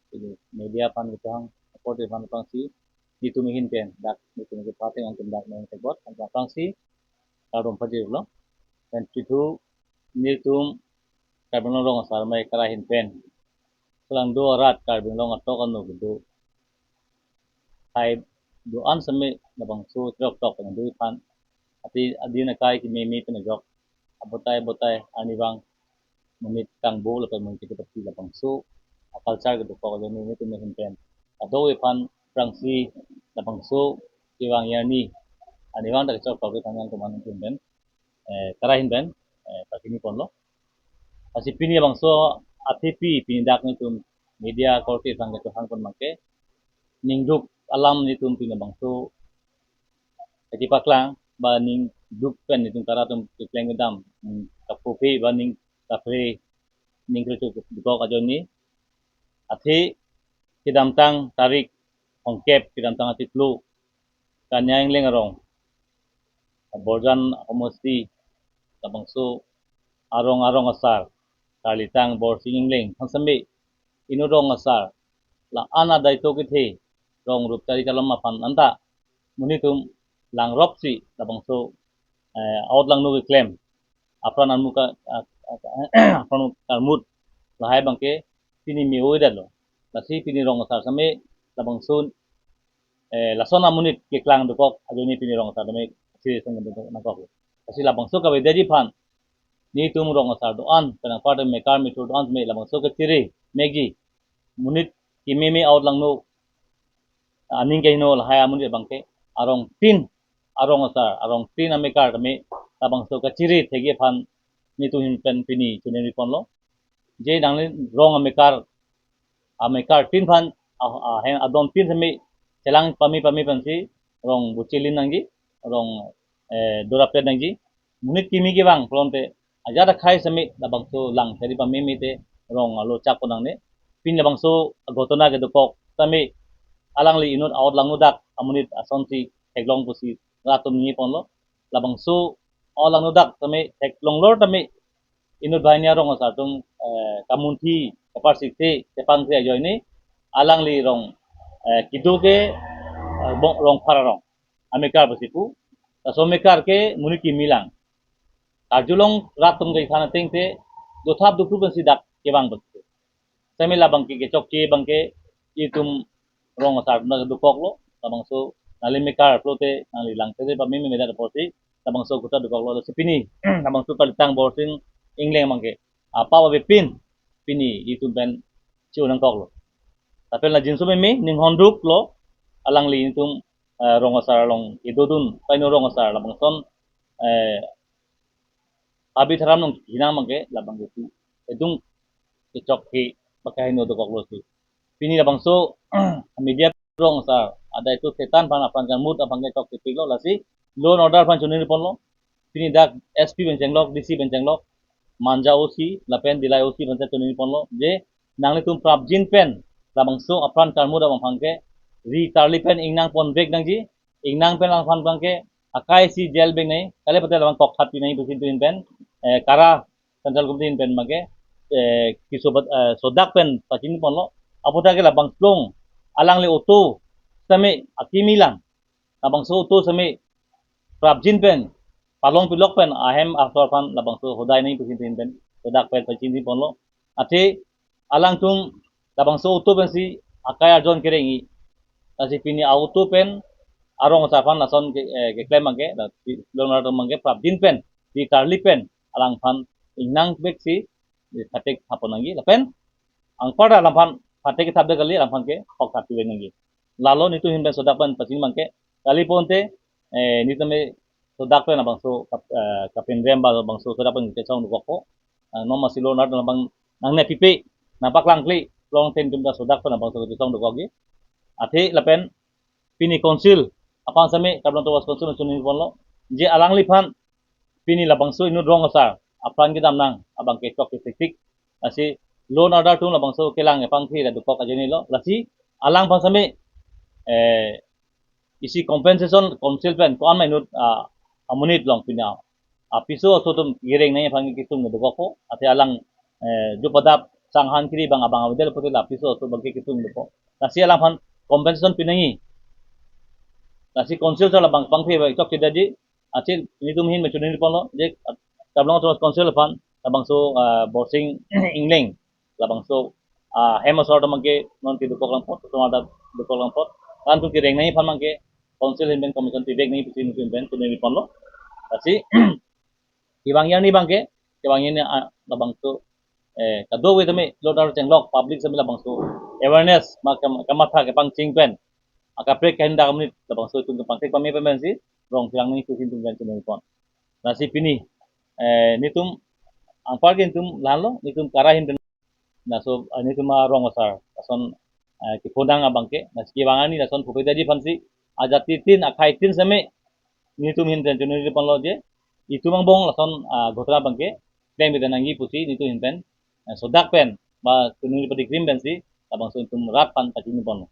Jadi media pan gitu hang support pan pang si ditumihin pen dak ditumihin ke pating ang dak nang tebot ang pang si karom pajir lo dan itu nitum karbon long asar mai karahin pen selang do rat karbon long atok anu gitu hai do an sami labang su trok tok ang do pan ati adi na kai ki memi pen jok abotai botai ani bang menit kang bo lepas mungkin kita pergi labang su culture gitu pokoknya ini tumihin pen atau ipan prangsi labang su iwang yani ani bang tak cok tok tangan kuman pen karahin pen pakini pon lo kasi pini bang so ATP pinidak ni tum media korti sang ke hang pon make ningguk alam ni tum pini bang so jadi paklang ba ning duk pen ni tum kara tum kleng dam kapupi ba ning kapre ning kru ko ka joni athi kidam tang tarik ongkep kidam tang atitlu kanyang lengarong borjan amosti tabang so arong arong asar kalitang bor singling hansami inurong asar la ana daito kithe rong rup tari kalam mapan anta munitum lang ropsi tabang so out lang no claim apran amuka apran karmut lahai bangke pini mi oidalo lasi pini rong asar same tabang sun lason amunit ke klang dukok adoni pini rong asar dame si sang dukok nakok kasi labang so ka wedaji pan ni tum rong asar doan kana part me kar mi doan me labang so ka tiri megi munit kimeme out lang no aning kay no lahaya mun bangke arong tin arong asar arong tin ame kar kami tabang so kaciri thege phan ni tu hin pen pini chune pon lo je dangli rong ame kar tin phan hen adon tin sami chelang pami pami pansi rong bucilin nangji rong dorapet nangji munit kimi ki bang plonte ajada khai sami tabang so lang theri pami mi te rong lo chak ponang ne pin labang so gotona ke dopok sami alang li inut out lang nudak amunit asonsi teglong pusi ratum ni ponlo labang su alang nudak tame teglong lor tame inut bahnya rong asatum kamunti kapasiti tepang se ajo ini alang li rong kiduke rong pararong amikar pusiku tasomikar ke muniki milang arjulong ratum ke khana tingte dothap dupru pensi dak kebang betu semi labang ke chok ke bangke itum rong asar na dukok lo tabang so nali mekar flote nali lang tede pa mimi meda porsi tabang so kuta dukok lo sipini tabang so kalitang borsing ingleng mangke apa wa pin pini itu ben ciu nang kok lo tapi la jinsu mimi ning honduk lo alang li itum rong asar long idodun paino rong asar labang son abi tharam nong hinang mangke labang gitu edung kecok ki pakai no dukok lo si pini labang so media rong sar ada itu setan pan apan kan mut apan ke tok tipilo lasi loan order pan chunini ponlo pini dak SP bencenglok DC bencenglok manja osi lapen dilai osi benca chunini ponlo je nangli tum prabjin pen labang so apan kan mut apan pangke ri tarli pen ingnang pon bek nangji ingnang pen lang pan pangke akai si gel bek nei kale pate labang kok khat pinai pusin tuin pen kara central kumtin pen mage kisobat sodak pen pachin ponlo aputa ke labang plong alang le oto sami akimilang labang so oto sami prabjin pen palong pilok pen ahem after pan labang so hodai nai pusin tin pen sodak pen pachin tin ponlo ate alang tum labang so oto pen si akai arjon kerengi kasi pini auto pen arong sapan lason ke klaim mangke lonar mangke prabjin pen di karli pen alang pan inang bek si katek hapon lagi lapen ang pada lampan pate ke sabda kali lampan ke hok hati wengi lalo nitu himben sodapan pacin mangke kali ponte nitu me sodapan abang so kapin remba bang so sodapan ke song ko no masilo nar bang nang ne pipe napak langkli long ten tumda sodapan abang so ke song ko gi ati lapen pini konsil apa sami kablon to was konsil sunin ponlo je alang lipan pini labang so inu rong asar apan kita nang abang ke tok tik asi loan order tung labang so kelang pang thi da dupok ajeni lo lasi alang pang sami isi compensation council pen kon mai nut amunit long pina apiso so tum gireng nai pang kitung dupok ko ate alang ju padap sanghan kiri bang abang awdel putih lapis so bagi kitung depo nasi alam han compensation pinangi nasi konsil so labang pangpi ba ikok tidak di acil ini tu mihin macam ni polo je tablong terus konsil pan labang so borsing ingling labang so hema sort mangke non ti depo lang pot so ada depo lang pot kan tu kireng nai pan mangke konsil hin ben commission ti beg nai pisi musim ben tu ni polo nasi ibang yang ni bangke ibang yang ni labang so kado we tame lodar chenglok public samila bangso awareness kamatha ke pang chingpen akapre kenda kamni labang so tung pang tek pami pemensi rong tiang ni kusin tung ben tung pon nasi pini nitum ang parkin tum lalo nitum karahin naso nitum rong asar ason ki podang abangke naski wangani nason pupeda di fansi ajati tin akai tin same nitum hin ten tunuri pon loje itu mang bong lason gotra bangke klem bidanangi pusi nitu hinten sodak pen ba tunuri padi krim ben si abang so tum rat pan pati ni pon